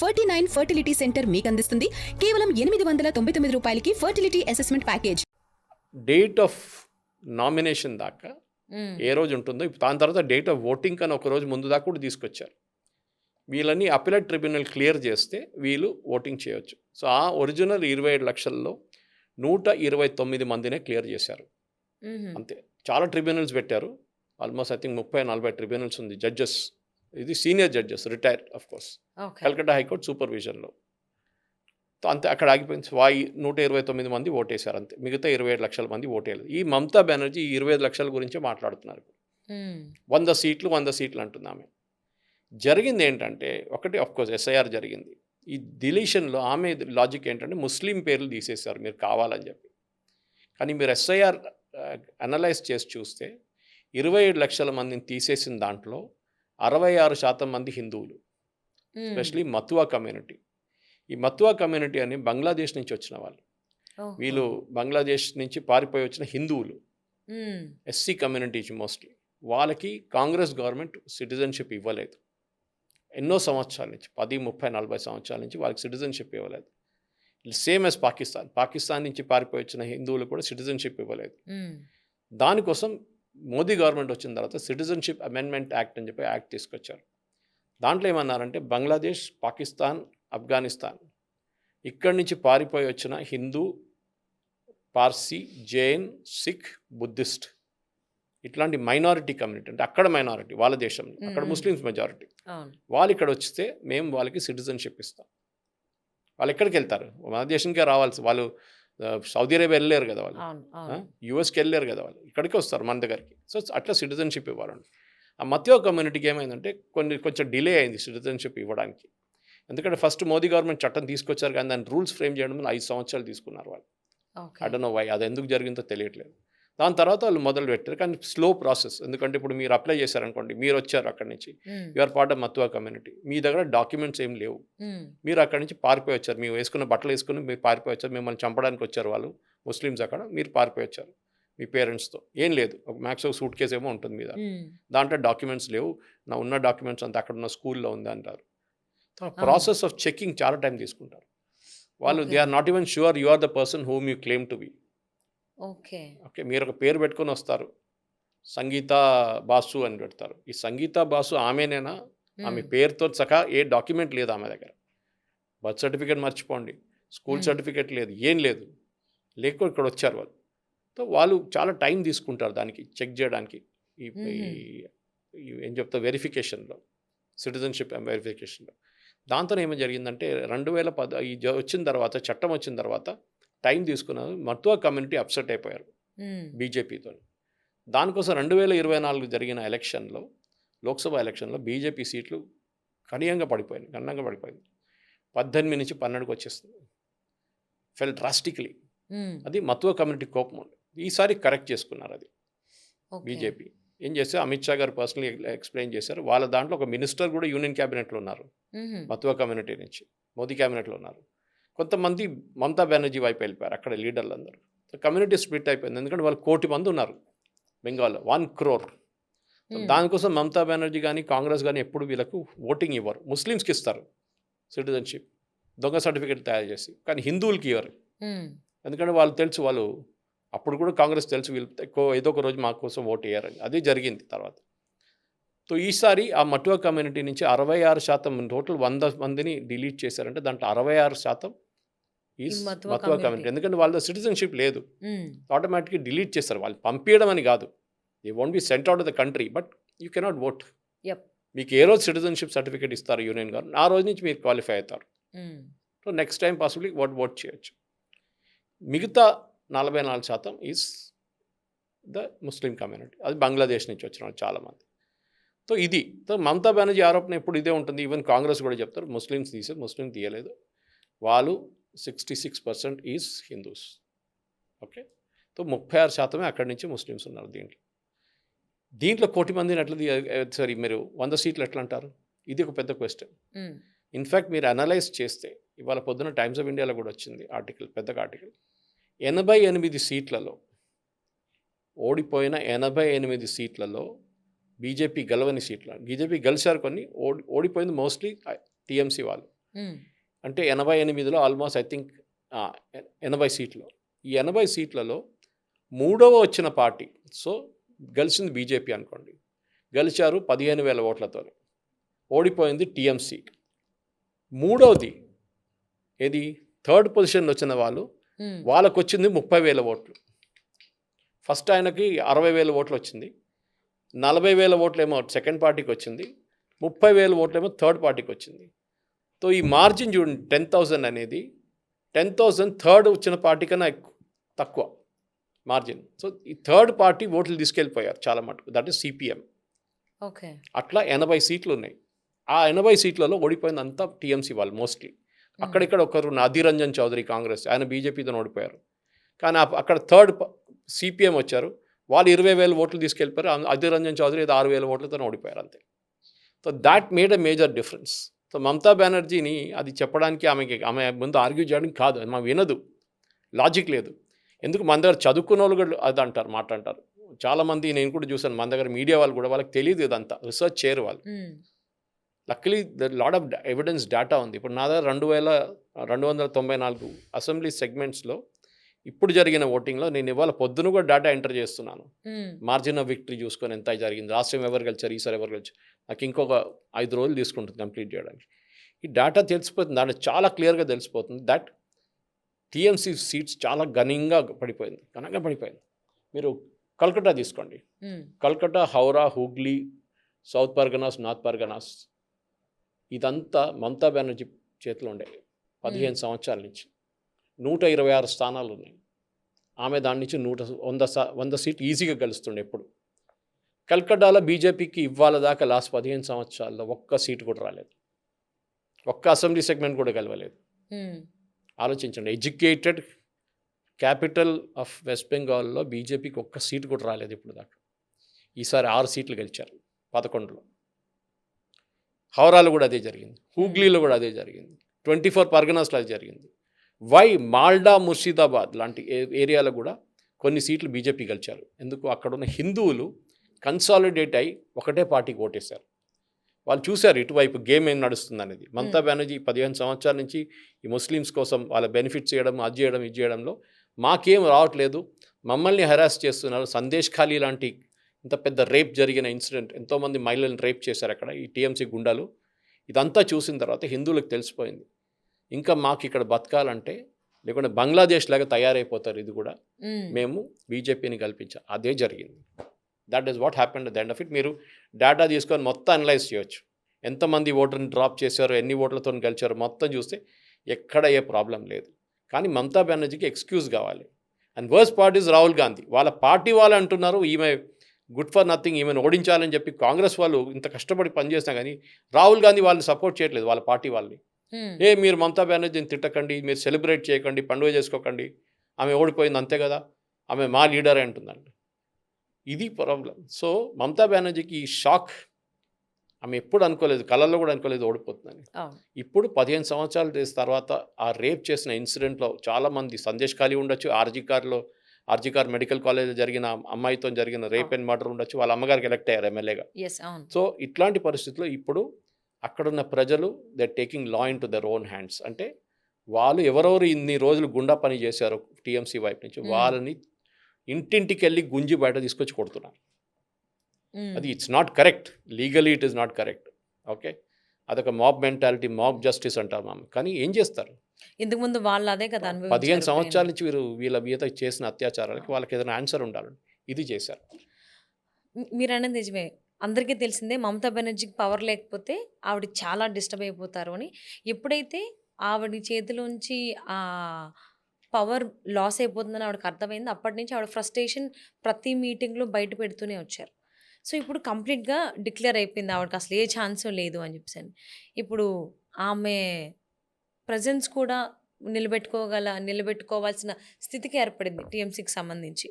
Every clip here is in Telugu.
49 ఫర్టిలిటీ సెంటర్ మీకు అందిస్తుంది కేవలం 899 రూపాయలకి fertility assessment package. Date of nomination దాకా ఏ రోజు ఉంటుందో దాని తర్వాత డేట్ ఆఫ్ ఓటింగ్ అని ఒక రోజు ముందు దాకా కూడా తీసుకొచ్చారు. వీళ్ళని అపిలేట్ ట్రిబ్యునల్ క్లియర్ చేస్తే వీళ్ళు ఓటింగ్ చేయొచ్చు. సో ఆ ఒరిజినల్ 27 లక్షల్లో 129 మందినే క్లియర్ చేశారు అంతే. చాలా ట్రిబ్యునల్స్ పెట్టారు, ఆల్మోస్ట్ ఐ థింక్ 30-40 ట్రిబ్యునల్స్ ఉంది. జడ్జెస్, ఇది senior judges, retire of course, Calcutta high court సూపర్విజన్లో. అంతే, అక్కడ ఆగిపోయింది. 129 మంది ఓటేశారు అంతే, మిగతా 27 లక్షల మంది ఓటేయలేదు. ఈ మమతా బెనర్జీ 25 లక్షల గురించే మాట్లాడుతున్నారు. 100 సీట్లు అంటుంది ఆమె. జరిగింది ఏంటంటే ఒకటి, ఆఫ్ కోర్స్ ఎస్ఐఆర్ జరిగింది. ఈ డిలీషన్లో ఆమె లాజిక్ ఏంటంటే ముస్లిం పేర్లు తీసేశారు మీరు కావాలని చెప్పి. కానీ మీరు ఎస్ఐఆర్ అనలైజ్ చేసి చూస్తే 27 లక్షల మందిని తీసేసిన దాంట్లో 66% మంది హిందువులు, ఎస్పెషలీ మతువా కమ్యూనిటీ. ఈ మతువా కమ్యూనిటీ అని బంగ్లాదేశ్ నుంచి వచ్చిన వాళ్ళు, వీళ్ళు బంగ్లాదేశ్ నుంచి పారిపోయి వచ్చిన హిందువులు, ఎస్సీ కమ్యూనిటీ మోస్ట్లీ. వాళ్ళకి కాంగ్రెస్ గవర్నమెంట్ సిటిజన్షిప్ ఇవ్వలేదు ఎన్నో సంవత్సరాల నుంచి, 10, 30, 40 సంవత్సరాల నుంచి వాళ్ళకి సిటిజన్షిప్ ఇవ్వలేదు. సేమ్ యాజ్ పాకిస్తాన్ నుంచి పారిపోయి వచ్చిన హిందువులు కూడా సిటిజన్షిప్ ఇవ్వలేదు. దానికోసం మోదీ గవర్నమెంట్ వచ్చిన తర్వాత సిటిజన్షిప్ అమెండ్మెంట్ యాక్ట్ అని చెప్పి యాక్ట్ తీసుకొచ్చారు. దాంట్లో ఏమన్నారంటే బంగ్లాదేశ్, పాకిస్తాన్, ఆఫ్ఘనిస్తాన్ ఇక్కడి నుంచి పారిపోయి వచ్చిన హిందూ, పార్సీ, జైన్, సిక్, బుద్ధిస్ట్ ఇట్లాంటి మైనారిటీ కమ్యూనిటీ, అంటే అక్కడ మైనారిటీ వాళ్ళ దేశంలో, అక్కడ ముస్లిమ్స్ మెజారిటీ, వాళ్ళు ఇక్కడ వస్తే మేము వాళ్ళకి సిటిజన్షిప్ ఇస్తాం. వాళ్ళు ఎక్కడికి వెళ్తారు? మన దేశంకే రావాల్సి, వాళ్ళు సౌదీ అరేబియా వెళ్ళలేరు కదా, వాళ్ళు యూఎస్కి వెళ్ళలేరు కదా, వాళ్ళు ఇక్కడికి వస్తారు మన దగ్గరికి. సో అట్లా సిటిజన్షిప్ ఇవ్వాలండి. ఆ మత్యో కమ్యూనిటీకి ఏమైందంటే కొంచెం డిలే అయింది సిటిజన్షిప్ ఇవ్వడానికి. ఎందుకంటే ఫస్ట్ మోదీ గవర్నమెంట్ చట్టం తీసుకొచ్చారు, కానీ దాని రూల్స్ ఫ్రేమ్ చేయడం 5 సంవత్సరాలు తీసుకున్నారు వాళ్ళు. ఐ డోంట్ నో వై, అది ఎందుకు జరిగిందో తెలియట్లేదు. దాని తర్వాత వాళ్ళు మొదలు పెట్టారు, కానీ స్లో ప్రాసెస్. ఎందుకంటే ఇప్పుడు మీరు అప్లై చేశారనుకోండి, మీరు వచ్చారు అక్కడి నుంచి, యూఆర్ పార్ట్ ఆఫ్ మత్వా కమ్యూనిటీ, మీ దగ్గర డాక్యుమెంట్స్ ఏం లేవు, మీరు అక్కడి నుంచి పారిపోయి వచ్చారు, మీరు వేసుకున్న బట్టలు వేసుకుని మీరు పారిపోయి వచ్చారు, మిమ్మల్ని చంపడానికి వచ్చారు వాళ్ళు ముస్లిమ్స్, అక్కడ మీరు పారిపోయి వచ్చారు మీ పేరెంట్స్తో, ఏం లేదు, ఒక మ్యాక్స్ ఒక సూట్ కేసు ఏమో ఉంటుంది మీద, దాంట్లో డాక్యుమెంట్స్ లేవు, నా ఉన్న డాక్యుమెంట్స్ అంతా అక్కడ ఉన్న స్కూల్లో ఉంది అంటారు. ప్రాసెస్ ఆఫ్ చెకింగ్ చాలా టైం తీసుకుంటారు వాళ్ళు. They are not even sure you are the person whom you claim to be. Okay, మీరు ఒక పేరు పెట్టుకొని వస్తారు, సంగీత బాసు అని పెడతారు. ఈ సంగీత బాసు ఆమెనేనా? ఆమె పేరుతో సహా ఏ డాక్యుమెంట్ లేదు ఆమె దగ్గర. బర్త్ సర్టిఫికేట్ మర్చిపోండి, స్కూల్ సర్టిఫికేట్ లేదు, ఏం లేదు, లేకపోతే ఇక్కడ వచ్చారు వాళ్ళు. సో వాళ్ళు చాలా టైం తీసుకుంటారు దానికి చెక్ చేయడానికి. ఈ ఏం చెప్తా, వెరిఫికేషన్లో, సిటిజన్షిప్ వెరిఫికేషన్లో. దాంతో ఏమో జరిగిందంటే 2010 వచ్చిన తర్వాత, చట్టం వచ్చిన తర్వాత టైం తీసుకున్నారు. మత్వా కమ్యూనిటీ అప్సెట్ అయిపోయారు బీజేపీతో. దానికోసం 2024 జరిగిన ఎలక్షన్లో, లోక్సభ ఎలక్షన్లో బీజేపీ సీట్లు గణనంగా పడిపోయింది. 18 నుంచి 12కి వచ్చేస్తుంది. ఫెల్ డ్రాస్టిక్లీ. అది మత్వా కమ్యూనిటీ కోపం ఉంది. ఈసారి కరెక్ట్ చేసుకున్నారు అది బీజేపీ. ఏం చేస్తే అమిత్ షా గారు పర్సనలీ ఎక్స్ప్లెయిన్ చేశారు. వాళ్ళ దాంట్లో ఒక మినిస్టర్ కూడా యూనియన్ క్యాబినెట్లో ఉన్నారు, మత్వా కమ్యూనిటీ నుంచి, మోదీ క్యాబినెట్లో ఉన్నారు. కొంతమంది మమతా బెనర్జీ వైపు వెళ్ళిపోయారు, అక్కడ లీడర్లు అందరూ. కమ్యూనిటీ స్ప్లిట్ అయిపోయింది, ఎందుకంటే వాళ్ళు 1 కోటి మంది ఉన్నారు బెంగాల్లో, 1 crore. దానికోసం మమతా బెనర్జీ కానీ కాంగ్రెస్ కానీ ఎప్పుడు వీళ్ళకు ఓటింగ్ ఇవ్వరు. ముస్లిమ్స్కి ఇస్తారు సిటిజన్షిప్, దొంగ సర్టిఫికేట్ తయారు చేసి, కానీ హిందువులకి ఇవ్వరు. ఎందుకంటే వాళ్ళు తెలుసు, వాళ్ళు అప్పుడు కూడా కాంగ్రెస్ తెలుసు వీళ్ళు ఏదో ఒక రోజు మా కోసం ఓటు వేయారని. అదే జరిగింది తర్వాత. సో ఈసారి ఆ మటువా కమ్యూనిటీ నుంచి 66%, టోటల్ 100 మందిని డిలీట్ చేశారంటే దాంట్లో 66% ఈజ్ మతువా కమ్యూనిటీ. ఎందుకంటే వాళ్ళ సిటిజన్షిప్ లేదు, ఆటోమేటిక్గా డిలీట్ చేస్తారు. వాళ్ళు పంపించడం అని కాదు, they won't be sent out of the country, but you cannot vote. మీకు ఏ రోజు సిటిజన్షిప్ సర్టిఫికేట్ ఇస్తారు యూనియన్ గవర్నమెంట్, ఆ రోజు నుంచి మీరు క్వాలిఫై అవుతారు. So next time possibly vote చేయొచ్చు. మిగతా 44% ఈజ్ ద ముస్లిం కమ్యూనిటీ, అది బంగ్లాదేశ్ నుంచి వచ్చిన చాలామంది. సో ఇది మమతా బెనర్జీ ఆరోపణ ఎప్పుడు ఇదే ఉంటుంది. ఈవెన్ కాంగ్రెస్ కూడా చెప్తారు ముస్లిమ్స్ తీసారు, ముస్లిం తీయలేదు, వాళ్ళు 66% ఈజ్ హిందూస్. ఓకే, సో 36% అక్కడి నుంచి ముస్లిమ్స్ ఉన్నారు దీంట్లో 1 కోటి మందిని ఎట్లా సారీ మీరు 100 సీట్లు ఎట్లా అంటారు? ఇది ఒక పెద్ద క్వశ్చన్. ఇన్ఫ్యాక్ట్ మీరు అనలైజ్ చేస్తే ఇవాళ పొద్దున టైమ్స్ ఆఫ్ ఇండియాలో కూడా వచ్చింది ఆర్టికల్, పెద్దగా ఆర్టికల్. 88 సీట్లలో ఓడిపోయిన 88 సీట్లలో బీజేపీ గెలవని సీట్లు, బీజేపీ గెలిచారు కొన్ని, ఓడిపోయింది మోస్ట్లీ టీఎంసీ వాళ్ళు. అంటే 88లో ఆల్మోస్ట్ ఐ థింక్ 80 సీట్లు. ఈ 80 సీట్లలో మూడవ వచ్చిన పార్టీ, సో గెలిచింది బీజేపీ అనుకోండి, గెలిచారు 15,000 ఓట్లతో. ఓడిపోయింది టీఎంసీ. మూడవది ఏది థర్డ్ పొజిషన్ వచ్చిన వాళ్ళు, వాళ్ళకు వచ్చింది 30,000 ఓట్లు. ఫస్ట్ ఆయనకి 60,000 ఓట్లు వచ్చింది, 40,000 ఓట్లేమో సెకండ్ పార్టీకి వచ్చింది, 30,000 ఓట్లేమో థర్డ్ పార్టీకి వచ్చింది. సో ఈ మార్జిన్ చూడండి, 10,000 అనేది 10,000 థర్డ్ వచ్చిన పార్టీ కన్నా తక్కువ మార్జిన్. సో ఈ థర్డ్ పార్టీ ఓట్లు తీసుకెళ్ళిపోయారు చాలా మటుకు, దట్ ఈస్ సిపిఎం. ఓకే. అట్లా 80 సీట్లు ఉన్నాయి. ఆ 80 సీట్లలో ఓడిపోయింది అంతా టీఎంసీ వాళ్ళు మోస్ట్లీ. అక్కడిక్కడ ఒకరు అధీర్ రంజన్ చౌదరి కాంగ్రెస్, ఆయన బీజేపీతో ఓడిపోయారు. కానీ అక్కడ థర్డ్ సిపిఎం వచ్చారు, వాళ్ళు 20,000 ఓట్లు తీసుకెళ్ళిపోయారు. అధీర్ రంజన్ చౌదరి 6,000 ఓట్లతో ఓడిపోయారు అంతే. So that made a major difference. So Mamata బెనర్జీని అది చెప్పడానికి ఆమె ముందు ఆర్గ్యూ చేయడానికి కాదు, అది మాకు వినదు, లాజిక్ లేదు. ఎందుకు మన దగ్గర చదువుకున్న వాళ్ళు కూడా అది అంటారు, మాట అంటారు. చాలామంది నేను కూడా చూసాను, మన దగ్గర మీడియా వాళ్ళు కూడా, వాళ్ళకి తెలియదు ఇదంతా, రీసెర్చ్ చేయరు వాళ్ళు. Luckily the lot of evidence data ఉంది. ఇప్పుడు నా దగ్గర 2,294 అసెంబ్లీ సెగ్మెంట్స్లో ఇప్పుడు జరిగిన ఓటింగ్లో నేను ఇవాళ పొద్దున కూడా డేటా ఎంటర్ చేస్తున్నాను. మార్జిన్ ఆఫ్ విక్టరీ చూసుకొని ఎంత జరిగింది, రాష్ట్రం ఎవరు గెలిచారు, ఈసారి ఎవరు గెలిచారు. నాకు ఇంకొక 5 రోజులు తీసుకుంటుంది కంప్లీట్ చేయడానికి. ఈ డేటా తెలిసిపోతుంది, దాంట్లో చాలా క్లియర్గా తెలిసిపోతుంది దట్ టీఎంసీ సీట్స్ చాలా ఘనంగా పడిపోయింది. మీరు కల్కట్టా తీసుకోండి, కల్కట్టా, హౌరా, హుగ్లీ, సౌత్ పర్గనాస్, నార్త్ పర్గనాస్, ఇదంతా మమతా బెనర్జీ చేతిలో ఉండే 15 సంవత్సరాల నుంచి 126 స్థానాలు ఉన్నాయి. ఆమె దాని నుంచి 100 సీట్లు ఈజీగా గెలుస్తుండే. ఎప్పుడు కల్కట్టాలో బీజేపీకి ఇవాళ దాకా లాస్ట్ 15 సంవత్సరాల్లో ఒక్క సీటు కూడా రాలేదు, ఒక్క అసెంబ్లీ సెగ్మెంట్ కూడా గెలవలేదు. ఆలోచించండి, ఎడ్యుకేటెడ్ క్యాపిటల్ ఆఫ్ వెస్ట్ బెంగాల్లో బీజేపీకి ఒక్క సీటు కూడా రాలేదు ఇప్పుడు దాకా. ఈసారి 6 సీట్లు గెలిచారు 11లో. హౌరాలో కూడా అదే జరిగింది, హూగ్లీలో కూడా అదే జరిగింది, 24 పర్గనాస్లో అది జరిగింది. మాల్డా, ముర్షిదాబాద్ లాంటి ఏరియాలో కూడా కొన్ని సీట్లు బీజేపీ గెలిచారు. ఎందుకు, అక్కడ ఉన్న హిందువులు కన్సాలిడేట్ అయి ఒకటే పార్టీకి ఓటేశారు. వాళ్ళు చూశారు ఇటువైపు గేమ్ ఏం నడుస్తుంది అనేది. మమతా బెనర్జీ 15 సంవత్సరాల నుంచి ఈ ముస్లిమ్స్ కోసం వాళ్ళ బెనిఫిట్స్ చేయడం, అది చేయడం, ఇది చేయడంలో మాకేం రావట్లేదు, మమ్మల్ని హెరాస్ చేస్తున్నారు. సందేశ్ ఖాళీ లాంటి ఇంత పెద్ద రేప్ జరిగిన ఇన్సిడెంట్, ఎంతోమంది మహిళలను రేప్ చేశారు అక్కడ ఈ టీఎంసీ గుండాలు. ఇదంతా చూసిన తర్వాత హిందువులకు తెలిసిపోయింది, ఇంకా మాకు ఇక్కడ బతకాలంటే, లేకుంటే బంగ్లాదేశ్ లాగా తయారైపోతారు, ఇది కూడా మేము బీజేపీని కల్పించాం. అదే జరిగింది. That is what happened at the end of it. మీరు డేటా తీసుకొని మొత్తం అనలైజ్ చేయొచ్చు, ఎంతమంది ఓటర్ని డ్రాప్ చేశారు, ఎన్ని ఓట్లతో గెలిచారు, మొత్తం చూస్తే ఎక్కడ ఏ ప్రాబ్లం లేదు. కానీ మమతా బెనర్జీకి ఎక్స్క్యూజ్ కావాలి. And worst part is Rahul Gandhi. వాళ్ళ పార్టీ వాళ్ళు అంటున్నారు ఈమె గుడ్ ఫర్ నథింగ్, ఈమెను ఓడించాలని చెప్పి కాంగ్రెస్ వాళ్ళు ఇంత కష్టపడి పనిచేసినా కానీ రాహుల్ గాంధీ వాళ్ళని సపోర్ట్ చేయట్లేదు, వాళ్ళ పార్టీ వాళ్ళని. మీరు మమతా బెనర్జీని తిట్టకండి, మీరు సెలబ్రేట్ చేయకండి, పండుగ చేసుకోకండి, ఆమె ఓడిపోయింది అంతే కదా, ఆమె మా లీడరే అంటుందండి. ఇది ప్రాబ్లం. సో మమతా బెనర్జీకి ఈ షాక్, ఆమె ఎప్పుడు అనుకోలేదు, కళల్లో కూడా అనుకోలేదు ఓడిపోతుందని. ఇప్పుడు 15 సంవత్సరాల తర్వాత ఆ రేప్ చేసిన ఇన్సిడెంట్లో చాలామంది, సందేశ్ ఖాళీ ఉండొచ్చు, ఆర్జీకార్ మెడికల్ కాలేజ్లో జరిగిన అమ్మాయితో జరిగిన రేప్ అండ్ మర్డర్ ఉండొచ్చు, వాళ్ళ అమ్మగారికి ఎలక్ట్ అయ్యారు ఎమ్మెల్యేగా. సో ఇట్లాంటి పరిస్థితుల్లో ఇప్పుడు అక్కడున్న ప్రజలు they taking law in to their own hands. అంటే వాళ్ళు ఎవరెవరు ఇన్ని రోజులు గుండా పని చేశారు టీఎంసీ వైపు నుంచి, వాళ్ళని ఇంటింటికి వెళ్ళి గుంజి బయట తీసుకొచ్చి కొడుతున్నారు. అది it's not correct, legally it is not correct. Okay, అదొక మాబ్ మెంటాలిటీ, మాబ్ జస్టిస్ అంటారు మామ. కానీ ఏం చేస్తారు, ఇంతకు ముందు వాళ్ళు అదే కదా 15 సంవత్సరాల నుంచి వీళ్ళ మీద చేసిన అత్యాచారాలకి వాళ్ళకి ఏదైనా ఆన్సర్ ఉండాలని ఇది చేశారు. మీరు అనేది నిజమే. అందరికీ తెలిసిందే మమతా బెనర్జీకి పవర్ లేకపోతే ఆవిడ చాలా డిస్టర్బ్ అయిపోతారు అని. ఎప్పుడైతే ఆవిడ చేతిలోంచి ఆ పవర్ లాస్ అయిపోతుందని ఆవిడకి అర్థమైంది, అప్పటి నుంచి ఆవిడ ఫ్రస్ట్రేషన్ ప్రతి మీటింగ్లో బయట పెడుతూనే వచ్చారు. సో ఇప్పుడు కంప్లీట్గా డిక్లేర్ అయిపోయింది ఆవిడకి అసలు ఏ ఛాన్స్ లేదు అని చెప్పేసి. ఇప్పుడు ఆమె ప్రజెన్స్ కూడా నిలబెట్టుకోవాల్సిన స్థితికి ఏర్పడింది టీఎంసీకి సంబంధించి.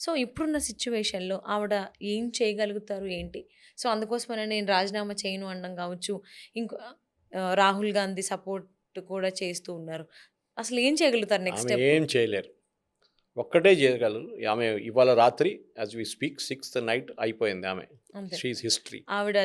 సో ఇప్పుడున్న సిచ్యువేషన్లో ఆవిడ ఏం చేయగలుగుతారు ఏంటి? సో అందుకోసమనే నేను రాజీనామా చేయను అనడం కావచ్చు, ఇంకో రాహుల్ గాంధీ సపోర్ట్ కూడా చేస్తూ ఉన్నారు. అసలు ఏం చేయగలుగుతారు నెక్స్ట్ స్టెప్? ఏం చేయలేరు, ఒక్కటే చేయగలరు. ఆమె ఇవాళ రాత్రి as we speak 6th night అయిపోయింది, ఆమె షీ ఈజ్ హిస్టరీ. ఆవిడ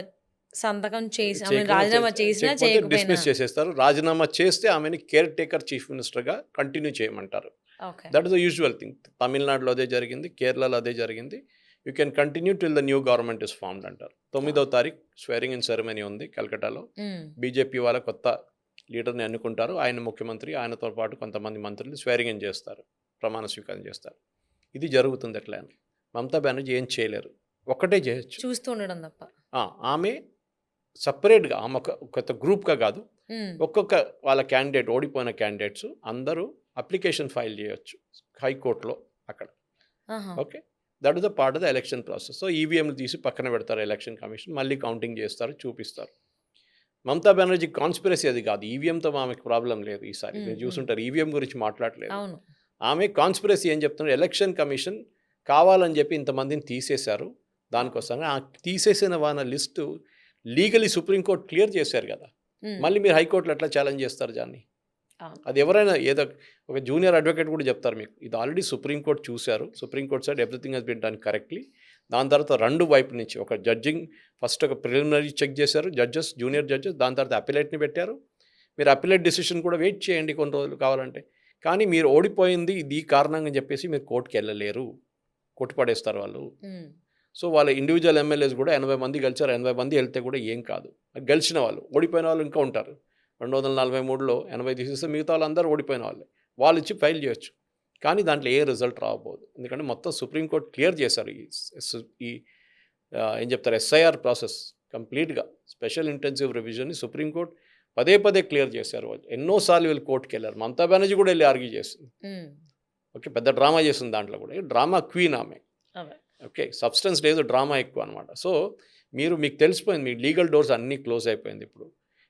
సంతకం చేసి ఆమె చేయకుండా రాజీనామా చేసినా చేయకపోయినా. డిస్మిస్ చేసేస్తారు. రాజీనామా చేస్తే ఆమెని కేర్ టేకర్ చీఫ్ మినిస్టర్గా కంటిన్యూ చేయమంటారు. Okay. That is the usual thing. తమిళనాడులో అదే జరిగింది, కేరళలో అదే జరిగింది. You can continue till the new government is formed అంటారు. 9వ తారీఖు స్వేరింగ్ ఇన్ సెరమనీ ఉంది కలకటాలో. బీజేపీ వాళ్ళ కొత్త లీడర్ని ఎన్నుకుంటారు. ఆయన ముఖ్యమంత్రి, ఆయనతో పాటు కొంతమంది మంత్రులు స్వేరింగ్ ఇన్ చేస్తారు, ప్రమాణ స్వీకారం చేస్తారు. ఇది జరుగుతుంది. ఎట్లా అని మమతా బెనర్జీ ఏం చేయలేరు, ఒక్కటే చేయొచ్చు, చూస్తూ ఉండడం తప్ప. ఆమె సపరేట్గా, ఆమె ఒక కొత్త గ్రూప్గా కాదు, ఒక్కొక్క వాళ్ళ క్యాండిడేట్, ఓడిపోయిన క్యాండిడేట్స్ అందరూ అప్లికేషన్ ఫైల్ చేయొచ్చు హైకోర్టులో అక్కడ. Okay, that is the part of the election process. So ఈవీఎంలు తీసి పక్కన పెడతారు ఎలక్షన్ కమిషన్, మళ్ళీ కౌంటింగ్ చేస్తారు, చూపిస్తారు. మమతా బెనర్జీ కాన్స్పిరసీ అది కాదు, ఈవీఎంతో ఆమెకు ప్రాబ్లం లేదు. ఈసారి మీరు చూసుంటారు, ఈవీఎం గురించి మాట్లాడలేదు. ఆమె కాన్స్పిరసీ ఏం చెప్తున్నారు, ఎలక్షన్ కమిషన్ కావాలని చెప్పి ఇంతమందిని తీసేశారు, దానికోసం ఆ తీసేసిన వాళ్ళ లిస్టు లీగలీ సుప్రీంకోర్టు క్లియర్ చేశారు కదా, మళ్ళీ మీరు హైకోర్టులో ఎట్లా ఛాలెంజ్ చేస్తారు దాన్ని? అది ఎవరైనా, ఏదో ఒక జూనియర్ అడ్వకేట్ కూడా చెప్తారు మీకు, ఇది ఆల్రెడీ సుప్రీంకోర్టు చూశారు, supreme court side everything has been done correctly. దాని తర్వాత రెండు వైపు నుంచి ఒక జడ్జింగ్ ఫస్ట్ ఒక ప్రిలిమినరీ చెక్ చేశారు జడ్జెస్, జూనియర్ జడ్జెస్, దాని తర్వాత అపిలేట్ని పెట్టారు. మీరు అపిలేట్ డిసిషన్ కూడా వెయిట్ చేయండి కొన్ని రోజులు కావాలంటే, కానీ మీరు ఓడిపోయింది ఇది ఈ కారణంగా చెప్పేసి మీరు కోర్టుకి వెళ్ళలేరు, కొట్టుపడేస్తారు వాళ్ళు. సో వాళ్ళ ఇండివిజువల్ ఎమ్మెల్యేస్ కూడా 80 మంది గెలిచారు, 80 మంది వెళ్తే కూడా ఏం కాదు. గెలిచిన వాళ్ళు, ఓడిపోయిన వాళ్ళు ఇంకా ఉంటారు. 243లో 80 తీసేస్తే మిగతా వాళ్ళందరూ ఓడిపోయిన వాళ్ళే, వాళ్ళు ఇచ్చి ఫైల్ చేయొచ్చు. కానీ దాంట్లో ఏ రిజల్ట్ రావబోదు, ఎందుకంటే మొత్తం సుప్రీంకోర్టు క్లియర్ చేశారు ఈ ఏం చెప్తారు ఎస్ఐఆర్ ప్రాసెస్ కంప్లీట్గా. స్పెషల్ ఇంటెన్సివ్ రివిజన్ని సుప్రీంకోర్టు పదే పదే క్లియర్ చేశారు. వాళ్ళు ఎన్నోసార్లు వీళ్ళు కోర్టుకి వెళ్ళారు, మమతా బెనర్జీ కూడా వెళ్ళి ఆర్గ్యూ చేసింది. ఓకే, పెద్ద డ్రామా చేసింది దాంట్లో కూడా, డ్రామా క్వీన్ ఆమె. ఓకే, సబ్స్టెన్స్ లేదు, డ్రామా ఎక్కువ అనమాట. సో మీకు తెలిసిపోయింది, మీ లీగల్ డోర్స్ అన్నీ క్లోజ్ అయిపోయింది. ఇప్పుడు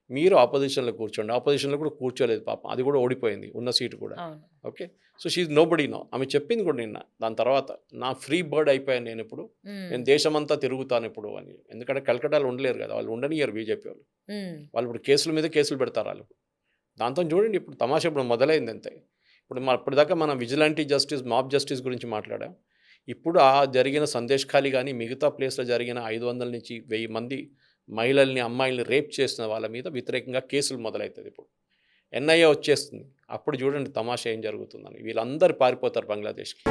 మీరు ఆపోజిషన్లో కూర్చోండి, ఆపోజిషన్లో కూడా కూర్చోలేదు పాపం, అది కూడా ఓడిపోయింది ఉన్న సీటు కూడా. Okay, so she nobody no. ఆమె చెప్పింది కూడా నిన్న, దాని తర్వాత నా ఫ్రీ బర్డ్ అయిపోయాను నేను ఇప్పుడు, నేను దేశమంతా తిరుగుతాను ఇప్పుడు అని. ఎందుకంటే కలకటాలో ఉండలేరు కదా వాళ్ళు, ఉండనియరు బీజేపీ వాళ్ళు. వాళ్ళు ఇప్పుడు కేసుల మీద కేసులు పెడతారు వాళ్ళు. దాంతో చూడండి ఇప్పుడు తమాషా ఇప్పుడు మొదలైంది అంతే. ఇప్పటిదాకా మనం విజిలాంటీ జస్టిస్, మాబ్ జస్టిస్ గురించి మాట్లాడాం. ఇప్పుడు ఆ జరిగిన సందేశ్ ఖాళీ కానీ మిగతా ప్లేస్లో జరిగిన 500 నుంచి 1000 మంది మహిళల్ని, అమ్మాయిల్ని రేప్ చేసిన వాళ్ళ మీద వ్యతిరేకంగా కేసులు మొదలవుతుంది. ఇప్పుడు ఎన్ఐఏ వచ్చేస్తుంది, అప్పుడు చూడండి తమాషా ఏం జరుగుతుందని. వీళ్ళందరూ పారిపోతారు బంగ్లాదేశ్కి.